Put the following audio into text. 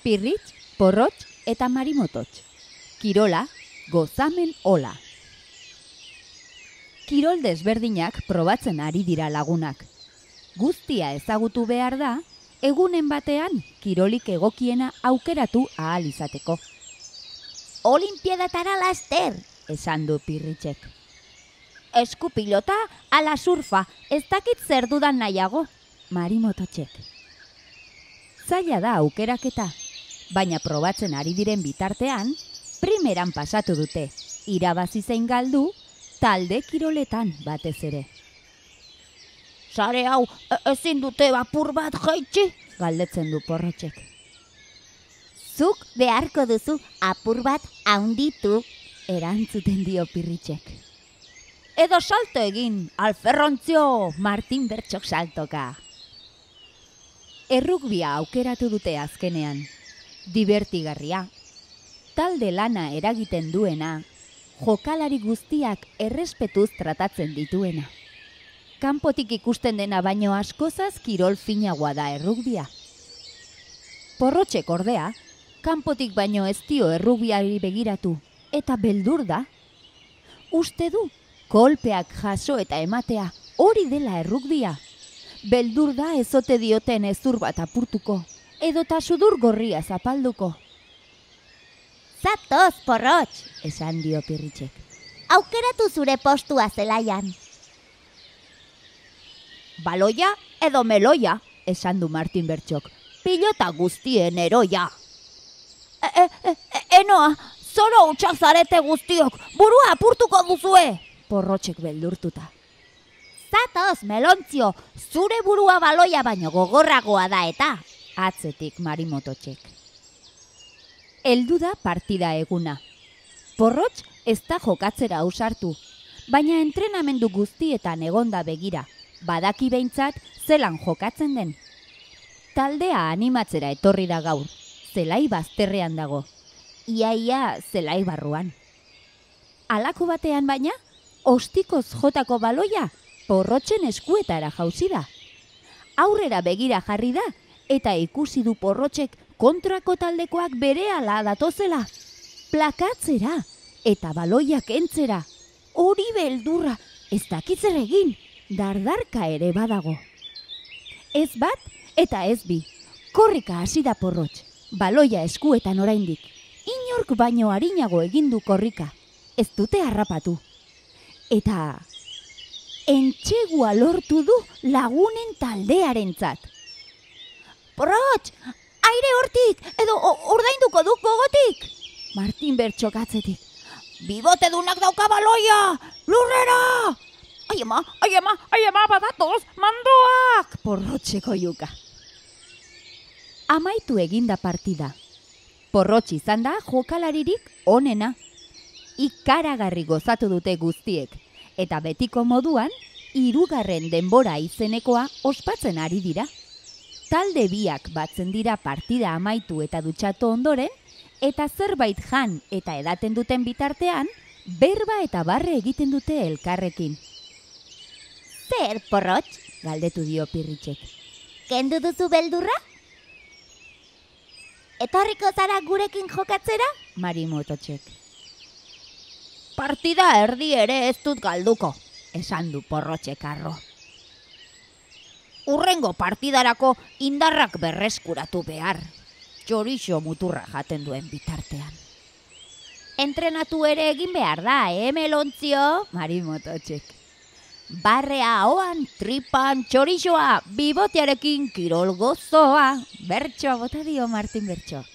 Pirritx, Porrotx eta Marimototx. Kirola, gozamen ola. Kirol desberdinak probatzen ari dira lagunak. Guztia ezagutu behar da, egunen batean kirolik egokiena aukeratu ahal izateko. Olimpiadatara laster, esan du Pirritxek. Eskupilota ala surfa, ez dakit zer dudan nahiago. Marimototxek. Zaila da aukeraketa, baina probatzen ari diren bitartean, primeran pasatu dute, irabazi zein galdu, talde kiroletan batez ere. Sare hau, ezin dute apur bat jaitsi? Galdetzen du Porrotxek. Zuk beharko duzu apur bat haunditu, erantzuten dio Pirritxek. Edo salto egin, alferrontzio, Martin Bertxok saltoka. Errugbia aukeratu dute azkenean. Divertigarria. Talde lana eragiten duena, jokalari guztiak errespetuz tratatzen dituena. Kanpotik ikusten dena baino askozaz kirol finagoa da errugbia. Porrotxek ordea, kanpotik baino ez dio errugbiari begiratu, eta beldur da. Uste du, kolpeak jaso eta ematea, hori dela errugbia. Beldur da ezote dioten ezur bat apurtuko, edota sudur gorria zapalduko. Zatoz, Porrotx, esan dio Pirritxek. Aukeratu zure postua zelaian. Baloia edo meloia, esan du Martin Bertxok. Pilota guztien eroia. Enoa, zoro hutsak zarete guztiok, burua apurtuko duzue. Porrotxek beldurtuta. Zatoz, melontzio, zure burua baloia baino gogorragoa da eta. Atzetik Marimototxek. Heldu da partida eguna. Porrotx ez da jokatzera ausartu, baina entrenamendu guztietan egonda begira, badaki behintzat zelan jokatzen den. Taldea animatzera etorri da gaur, zelai bazterrean dago, iaia zelai barruan. Halako batean baina, ostikoz jotako baloia Porrotxen eskuetara jauzi da. Aurrera begira jarri da, eta ikusi du Porrotxek kontrako taldekoak berehala datozela. Plakatzera, eta baloiak entzera. Hori beldurra, ez dakitzer egin, dardarka ere badago. Ez bat eta ez bi, korrika hasi da Porrotx, baloia eskuetan oraindik. Inork baino arinago egin du korrika, ez dute harrapatu. Eta entsegua lortu du lagunen taldearentzat. Porrotx, aire hortik, edo ordainduko duk gogotik. Martin Bertxok atzetik. Bibote dunak dauka baloia, lurrera! Aiema, badatoz, mandoak! Porrotxeko juka. Amaitu eginda partida. Porrotx izan da jokalaririk onena. Ikaragarri gozatu dute guztiek, eta betiko moduan, 3. denbora izenekoa ospatzen ari dira. Talde biak batzen dira partida amaitu eta dutxatu ondoren, eta zerbait jan eta edaten duten bitartean, berba eta barre egiten dute elkarrekin. Zer, Porrotx? Galdetu dio Pirritxek. Kendu duzu beldurra? Etorriko zara gurekin jokatzera? Marimototxek. Partida erdi ere ez dut galduko, esan du Porrotxek harro. Urrengo partidarako indarrak berreskuratu behar. Txorixo muturra jaten duen bitartean. Entrenatu ere egin behar da, melontzio? Marimototxek. Barrea ahoan, tripan, txorixoa, bibotearekin kirol gozoa. Bertsoa bota dio Martin Bertxok.